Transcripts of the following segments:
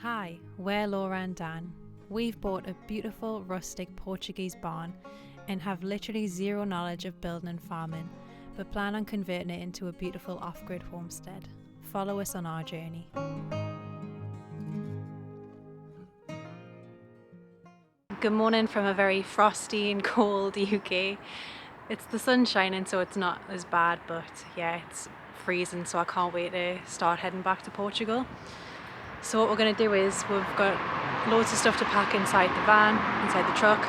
Hi, we're Laura and Dan. We've bought a beautiful rustic Portuguese barn and have literally zero knowledge of building and farming, but plan on converting it into a beautiful off-grid homestead. Follow us on our journey. Good morning from a very frosty and cold UK. It's the sun shining, so it's not as bad, but yeah, it's freezing, so I can't wait to start heading back to Portugal. So what we're going to do is we've got loads of stuff to pack inside the van, inside the truck.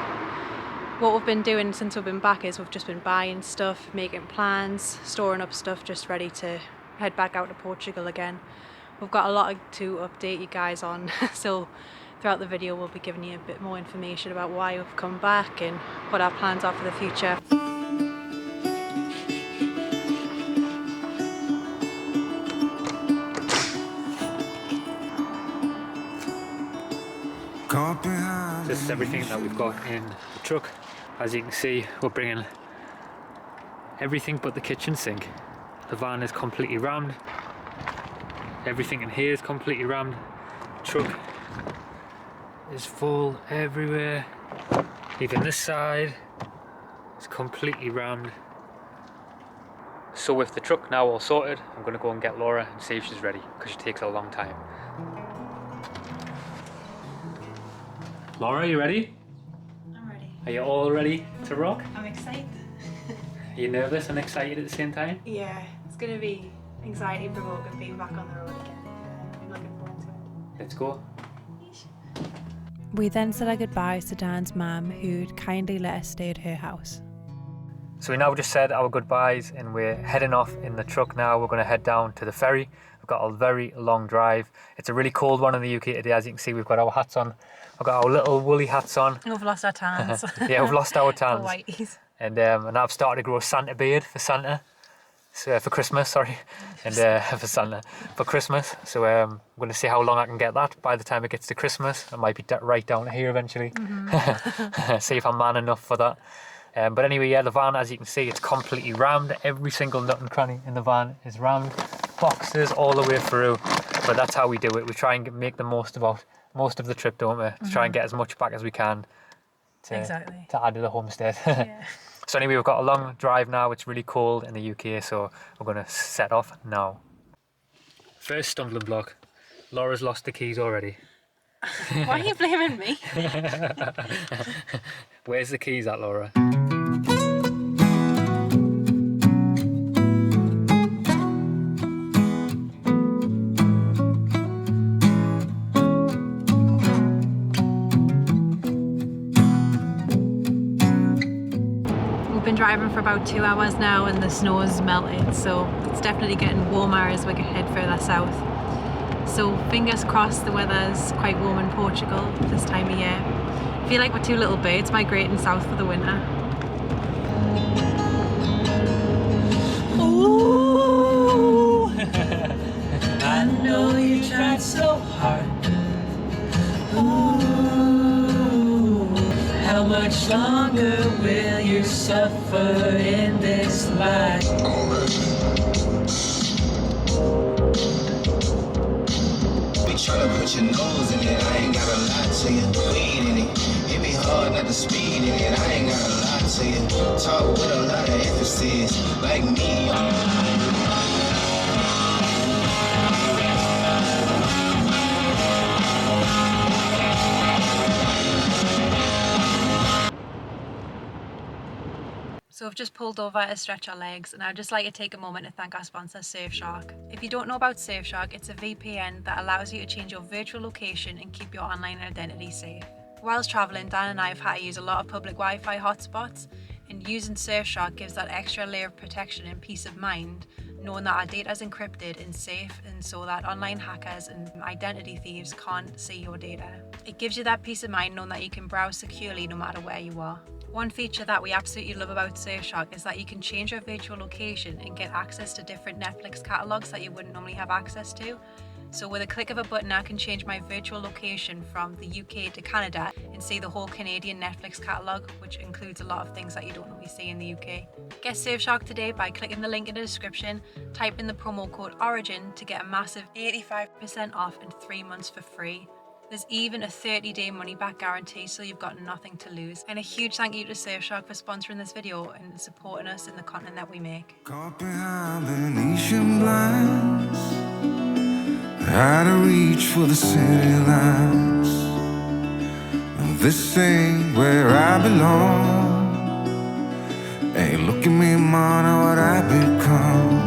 What we've been doing since we've been back is we've just been buying stuff, making plans, storing up stuff, just ready to head back out to Portugal again. We've got a lot to update you guys on, so throughout the video we'll be giving you a bit more information about why we've come back and what our plans are for the future. This is everything that we've got in the truck. As you can see, we're bringing everything but the kitchen sink. The van is completely rammed. Everything in here is completely rammed. The truck is full everywhere. Even this side is completely rammed. So with the truck now all sorted, I'm going to go and get Laura and see if she's ready, because she takes a long time. Laura, are you ready? I'm ready. Are you all ready to rock? I'm excited. Are you nervous and excited at the same time? Yeah, it's going to be anxiety provoking being back on the road again. I'm looking forward to it. Let's go. We then said our goodbyes to Dan's mum, who'd kindly let us stay at her house. So we now just said our goodbyes and we're heading off in the truck now. We're going to head down to the ferry. We've got a very long drive. It's a really cold one in the UK today. As you can see, we've got our hats on. We've got our little woolly hats on. We've lost our tans. Yeah, we've lost our tans. Whiteys. And I've started to grow a Santa beard for Santa. So, for Christmas, sorry. And for Santa. For Christmas. So I'm going to see how long I can get that. By the time it gets to Christmas, I might be right down here eventually. Mm-hmm. See if I'm man enough for that. But anyway, yeah, the van, as you can see, it's completely rammed. Every single nut and cranny in the van is rammed. Boxes all the way through. But that's how we do it. We try and make the most of the trip, don't we? To try and get as much back as we can to add to the homestead. Yeah. So anyway, we've got a long drive now. It's really cold in the UK, so we're going to set off now. First stumbling block. Laura's lost the keys already. Why are you blaming me? Where's the keys at, Laura? We've been driving for about 2 hours now and the snow's melted, so it's definitely getting warmer as we head further south. So fingers crossed the weather's quite warm in Portugal this time of year. I feel like we're two little birds migrating south for the winter. Ooh, I know you tried so hard. Ooh, how much longer will you suffer in this life? Tryna put your nose in it, I ain't gotta lie to you. Weed in it, it be hard not to speed in it, I ain't gotta lie to you. Talk with a lot of emphasis, like me. So we've just pulled over to stretch our legs, and I'd just like to take a moment to thank our sponsor Surfshark. If you don't know about Surfshark, it's a VPN that allows you to change your virtual location and keep your online identity safe. Whilst travelling, Dan and I have had to use a lot of public Wi-Fi hotspots, and using Surfshark gives that extra layer of protection and peace of mind, knowing that our data is encrypted and safe, and so that online hackers and identity thieves can't see your data. It gives you that peace of mind knowing that you can browse securely no matter where you are. One feature that we absolutely love about Surfshark is that you can change your virtual location and get access to different Netflix catalogs that you wouldn't normally have access to. So with a click of a button, I can change my virtual location from the UK to Canada and see the whole Canadian Netflix catalogue, which includes a lot of things that you don't normally see in the UK. Get Surfshark today by clicking the link in the description, type in the promo code ORIGIN to get a massive 85% off and 3 months for free. There's even a 30-day money-back guarantee, so you've got nothing to lose. And a huge thank you to Surfshark for sponsoring this video and supporting us in the content that we make. Caught behind Venetian blinds, out of reach for the city lights. This ain't where I belong. Hey, look at me, man, what I've become.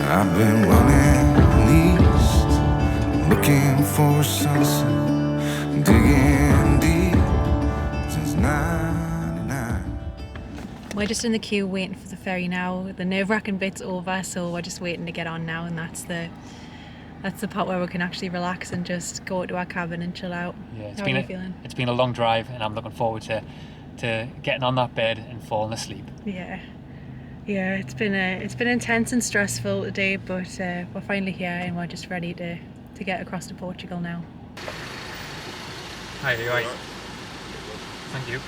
I've been running east, looking for a sunset, digging deep since '99. We're just in the queue waiting for the ferry now. The nerve-wracking bit's over, so we're just waiting to get on now, and that's the part where we can actually relax and just go to our cabin and chill out. Yeah, How are you feeling? It's been a long drive, and I'm looking forward to getting on that bed and falling asleep. Yeah, it's been intense and stressful today, but we're finally here and we're just ready to get across to Portugal now. Hi, are you alright? Thank you.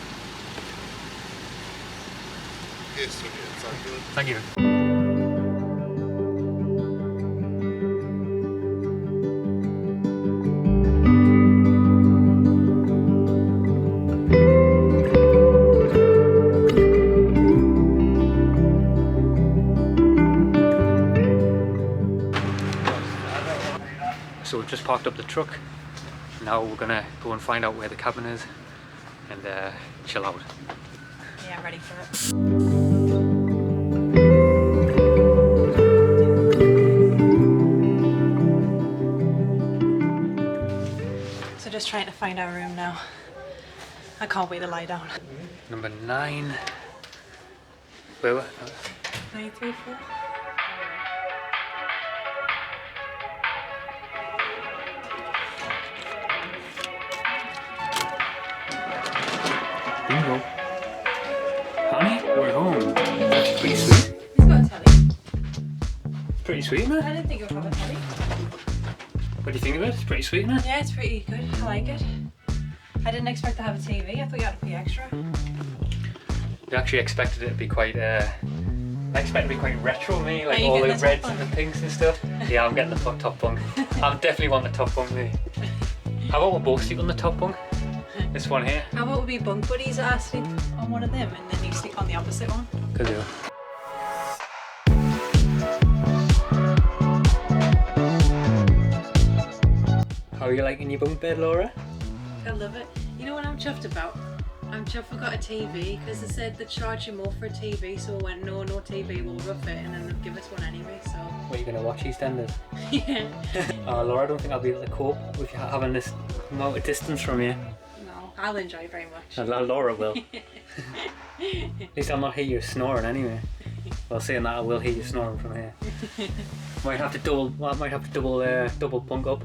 Yes, okay, Thank you. So we've just parked up the truck. Now we're gonna go and find out where the cabin is and chill out. Yeah, I'm ready for it. So just trying to find our room now. I can't wait to lie down. Number 9. Where were 934. Bingo. Honey, we're home. That's pretty sweet. He's got a telly. Pretty sweet, isn't it? I didn't think it would have a telly. What do you think of it? It's pretty sweet, isn't it? Yeah, it's pretty good. I like it. I didn't expect to have a TV. I thought you had to pay extra. I actually expected it to be quite I expected it to be quite retro, me, like Are you all the getting the reds top and the bunk? pinks and stuff. Yeah, I'm getting the top bunk. I'm definitely want the top bunk, me. How about we both sleep on the top bunk? This one here. How about we be bunk buddies? I sleep on one of them and then you sleep on the opposite one. Could do. How are you liking your bunk bed, Laura? I love it. You know what I'm chuffed about? I'm chuffed we got a TV because they said they charge you more for a TV, so I went no TV, we'll rough it, and then they'll give us one anyway, so. What, are you going to watch EastEnders? Yeah. Laura, I don't think I'll be able to cope with you having this amount of distance from you. No, I'll enjoy it very much. Laura will. At least I'll not hear you snoring anyway. Well, saying that, I will hear you snoring from here. Might have to double bunk up.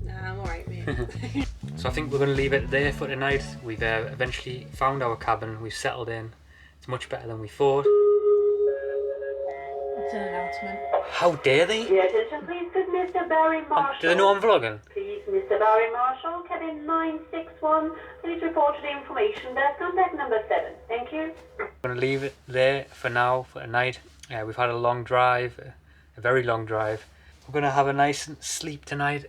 Nah, I'm alright, mate. So I think we're going to leave it there for tonight. We've eventually found our cabin. We've settled in. It's much better than we thought. It's an announcement. How dare they? Your attention, please, could Mr. Barry Marshall. Do they know I'm vlogging? Please, Mr. Barry Marshall, cabin 961. Please report to the information desk, contact number 7. Thank you. We're going to leave it there for now, for tonight. We've had a long drive, a very long drive. We're going to have a nice sleep tonight.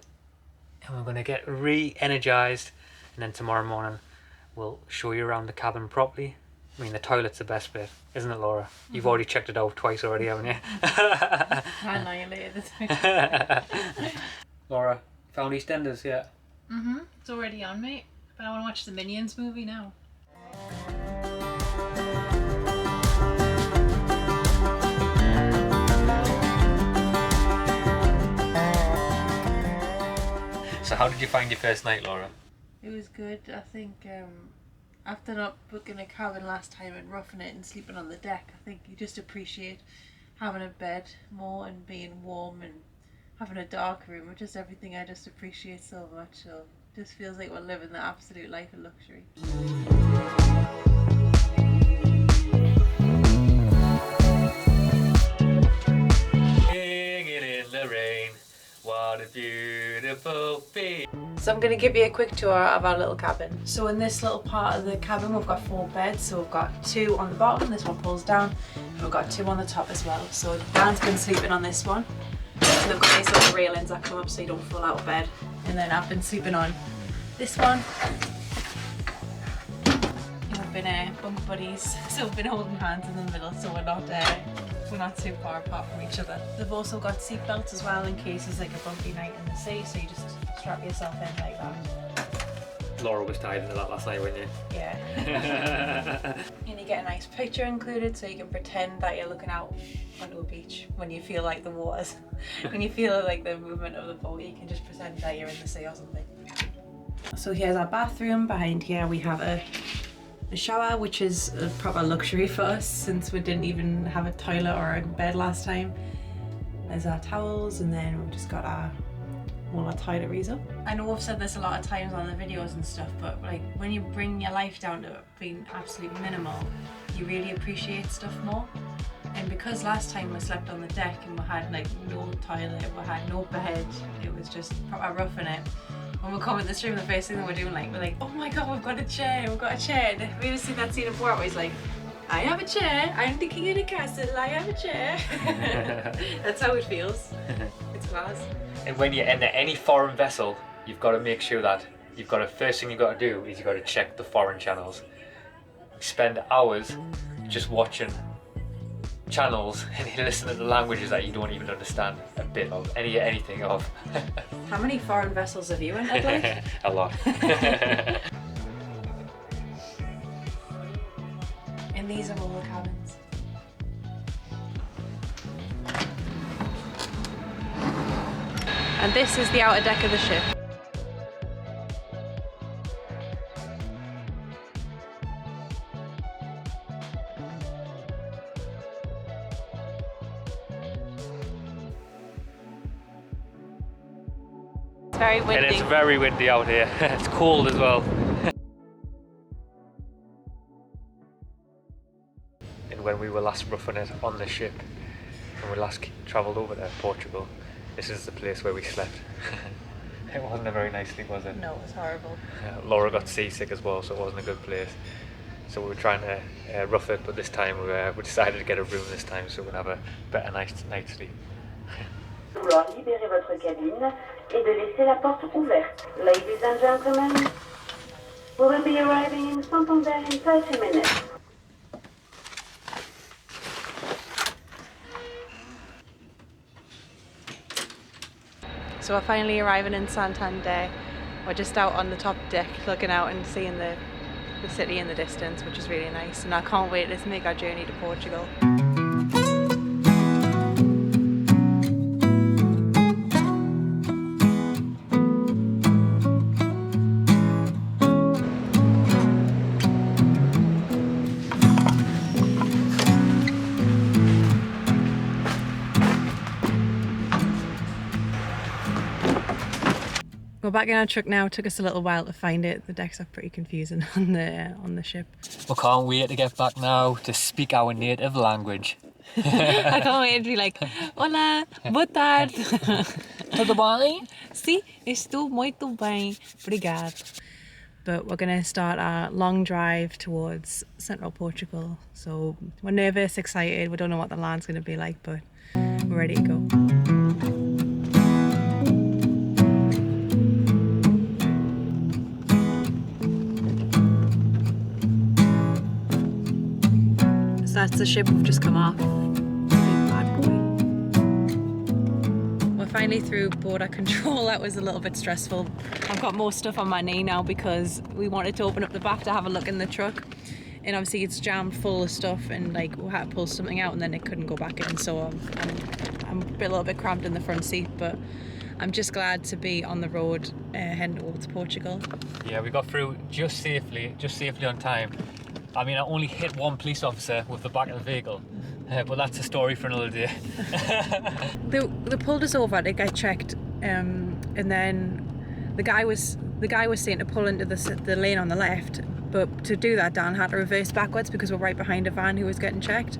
And we're going to get re-energized. And then tomorrow morning, we'll show you around the cabin properly. I mean, the toilet's the best bit, isn't it, Laura? You've already checked it out twice already, haven't you? I annihilated it. Laura, found EastEnders yet? It's already on, mate. But I want to watch the Minions movie now. So how did you find your first night, Laura? It was good. I think after not booking a cabin last time and roughing it and sleeping on the deck, I think you just appreciate having a bed more and being warm and having a dark room, which is everything I just appreciate so much. So it just feels like we're living the absolute life of luxury. What a beautiful thing. So I'm going to give you a quick tour of our little cabin. So in this little part of the cabin we've got 4 beds. So we've got 2 on the bottom, this one pulls down, and we've got 2 on the top as well. So Dan's been sleeping on this one. And they've got these little railings that come up so you don't fall out of bed. And then I've been sleeping on this one. And we've been bunk buddies, so we've been holding hands in the middle so we're not too far apart from each other. They've also got seat belts as well in case there's like a bumpy night in the sea, so you just strap yourself in like that. Laura was tied into that last night, weren't you? Yeah. And you get a nice picture included so you can pretend that you're looking out onto a beach when you feel like the water's, when you feel like the movement of the boat, you can just pretend that you're in the sea or something. So here's our bathroom. Behind here we have a shower, which is a proper luxury for us since we didn't even have a toilet or a bed last time. There's our towels, and then we've just got all our toiletries up. I know I've said this a lot of times on the videos and stuff, but like when you bring your life down to being absolutely minimal, you really appreciate stuff more. And because last time we slept on the deck and we had like no toilet, we had no bed, it was just proper rough in it. When we come in this room, the first thing that we're doing, like, we're like, oh my god, we've got a chair. And have you ever seen that scene of War where he's like, I have a chair, I'm the king of the castle, I have a chair. That's how it feels. It's class. And when you enter any foreign vessel, you've got to make sure that first thing you've got to do is you've got to check the foreign channels. Spend hours just watching channels and you listen to the languages that you don't even understand a bit of, anything of. How many foreign vessels have you entered, like? A lot. And these are all the cabins. And this is the outer deck of the ship. It's very windy. And it's very windy out here. It's cold as well. And when we were last roughing it on the ship, when we last travelled over to Portugal, this is the place where we slept. It wasn't a very nice sleep, was it? No, it was horrible. Laura got seasick as well, so it wasn't a good place. So we were trying to rough it, but this time we decided to get a room this time so we can have a better night's sleep. Vouloir libérer votre cabine et de laisser la porte ouverte. Ladies and gentlemen, we will be arriving in Santander in 30 minutes. So we're finally arriving in Santander. We're just out on the top deck looking out and seeing the city in the distance, which is really nice, and I can't wait to make our journey to Portugal. We're back in our truck now. It took us a little while to find it. The decks are pretty confusing on the ship. We can't wait to get back now to speak our native language. I can't wait to be like, hola, boa tarde. Tudo bem? Sim, estou muito bem, obrigado. But we're going to start our long drive towards central Portugal. So we're nervous, excited. We don't know what the land's going to be like, but we're ready to go. So that's the ship we've just come off. Big bad boy. We're finally through border control. That was a little bit stressful. I've got more stuff on my knee now because we wanted to open up the back to have a look in the truck. And obviously it's jammed full of stuff and like we had to pull something out and then it couldn't go back in. So I'm a little bit cramped in the front seat, but I'm just glad to be on the road heading towards Portugal. Yeah, we got through just safely on time. I mean, I only hit one police officer with the back of the vehicle, but that's a story for another day. They pulled us over to get checked, and then the guy was saying to pull into the lane on the left, But to do that, Dan had to reverse backwards because we're right behind a van who was getting checked.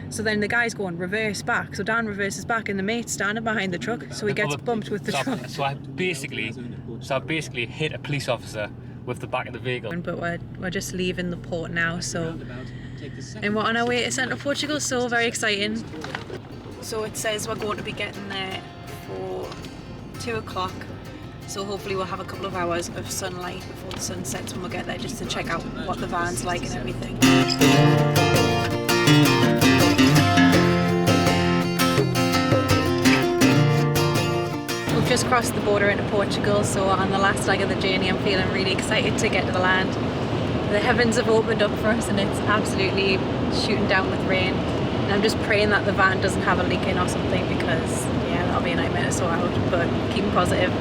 So then the guy's going reverse back. So Dan reverses back and the mate's standing behind the truck. So he gets bumped with the truck. So I basically hit a police officer with the back of the vehicle. But we're just leaving the port now. So, and we're on our way to central Portugal. So very exciting. So it says we're going to be getting there for 2 o'clock. So hopefully we'll have a couple of hours of sunlight before the sun sets when we get there, just to check out what the van's like and everything. We've just crossed the border into Portugal, so on the last leg of the journey I'm feeling really excited to get to the land. The heavens have opened up for us and it's absolutely shooting down with rain. And I'm just praying that the van doesn't have a leak in or something, because yeah, that'll be a nightmare to sort out, but keeping positive.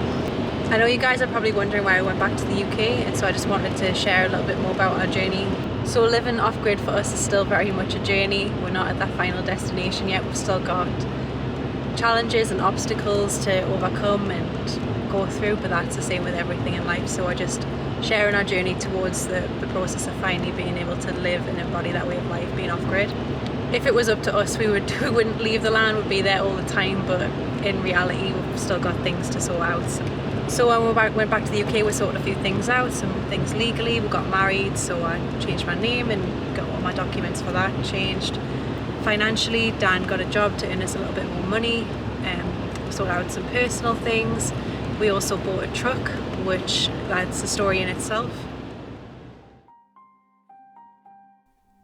I know you guys are probably wondering why I went back to the UK, and so I just wanted to share a little bit more about our journey. So living off-grid for us is still very much a journey. We're not at that final destination yet. We've still got challenges and obstacles to overcome and go through, but that's the same with everything in life. So we're just sharing our journey towards the process of finally being able to live and embody that way of life, being off-grid. If it was up to us, we wouldn't leave the land, we'd be there all the time, but in reality we've still got things to sort out. So when we went back to the UK, we sorted a few things out, some things legally. We got married, so I changed my name and got all my documents for that changed. Financially, Dan got a job to earn us a little bit more money. We sorted out some personal things. We also bought a truck, which that's a story in itself.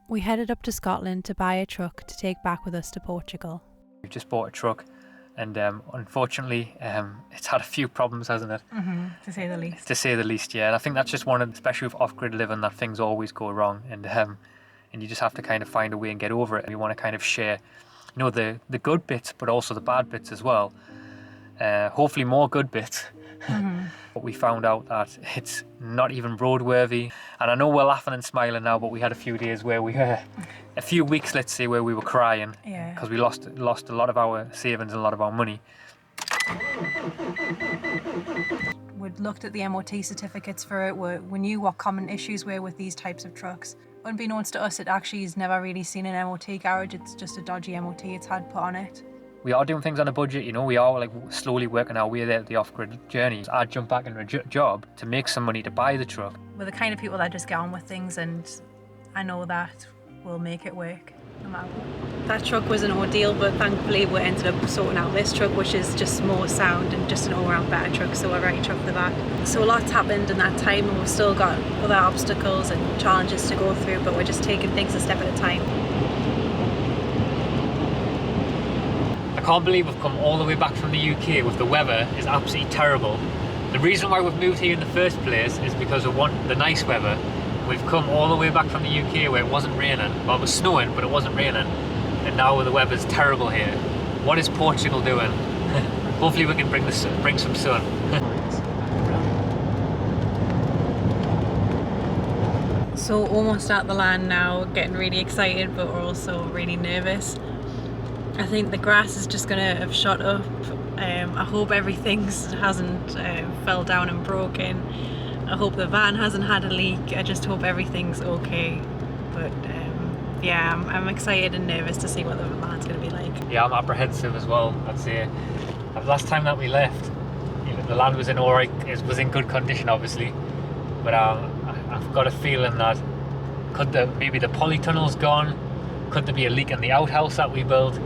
We headed up to Scotland to buy a truck to take back with us to Portugal. We've just bought a truck. And unfortunately, it's had a few problems, hasn't it? Mm-hmm, to say the least. To say the least, yeah. And I think that's just one of, especially with off-grid living, that things always go wrong, and you just have to kind of find a way and get over it. And you want to kind of share, you know, the good bits, but also the bad bits as well. Hopefully more good bits. Mm-hmm. But we found out that it's not even roadworthy. And I know we're laughing and smiling now, but we had a few days where we were, a few weeks, let's say, where we were crying because we lost a lot of our savings and a lot of our money. We'd looked at the MOT certificates for it. We knew what common issues were with these types of trucks. Unbeknownst to us, it actually has never really seen an MOT garage. It's just a dodgy MOT it's had put on it. We are doing things on a budget, you know, we are like slowly working our way there at the off-grid journey. I'd jump back into a job to make some money to buy the truck. We're the kind of people that just get on with things, and I know that we'll make it work no matter what. That truck was an ordeal, but thankfully we ended up sorting out this truck, which is just more sound and just an all-round better truck, so we're very chuffed with that. So a lot's happened in that time, and we've still got other obstacles and challenges to go through, but we're just taking things a step at a time. I can't believe we've come all the way back from the UK with the weather is absolutely terrible. The reason why we've moved here in the first place is because we want the nice weather. We've come all the way back from the UK where it wasn't raining. Well, it was snowing, but it wasn't raining. And now the weather's terrible here. What is Portugal doing? Hopefully we can bring some sun. So almost at the land now, getting really excited, but we're also really nervous. I think the grass is just gonna have shot up. I hope everything hasn't fell down and broken. I hope the van hasn't had a leak. I just hope everything's okay. But yeah, I'm excited and nervous to see what the van's gonna be like. Yeah, I'm apprehensive as well, I'd say. The last time that we left, you know, the land was in alright, it was in good condition obviously. But I've got a feeling that maybe the polytunnel's gone? Could there be a leak in the outhouse that we built?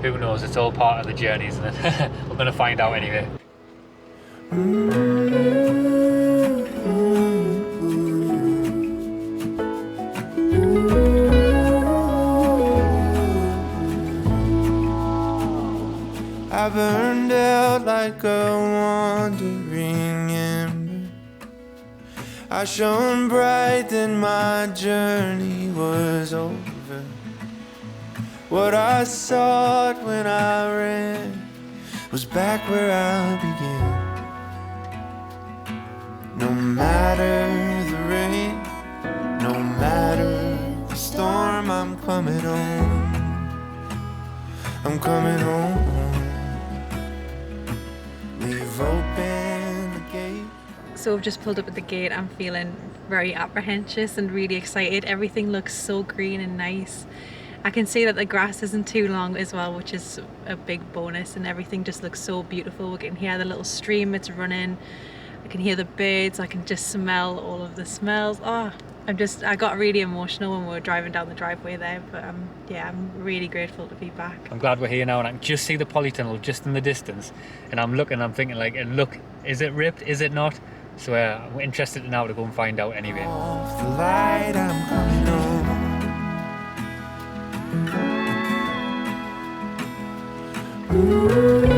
Who knows, it's all part of the journey, isn't it? We're going to find out anyway. I burned out like a wandering ember. I shone bright, then my journey was over. What I sought when I ran was back where I began. No matter the rain, no matter the storm, I'm coming home. I'm coming home. Leave open the gate. So we've just pulled up at the gate. I'm feeling very apprehensive and really excited. Everything looks so green and nice. I can see that the grass isn't too long as well, which is a big bonus, and everything just looks so beautiful. We can hear the little stream it's running, I can hear the birds, I can just smell all of the smells. Oh, I got really emotional when we were driving down the driveway there, but yeah, I'm really grateful to be back. I'm glad we're here now, and I can just see the polytunnel just in the distance, and I'm looking, I'm thinking like, look, is it ripped, is it not? So I'm interested now to go and find out anyway. Off the light, I'm coming home. Ooh.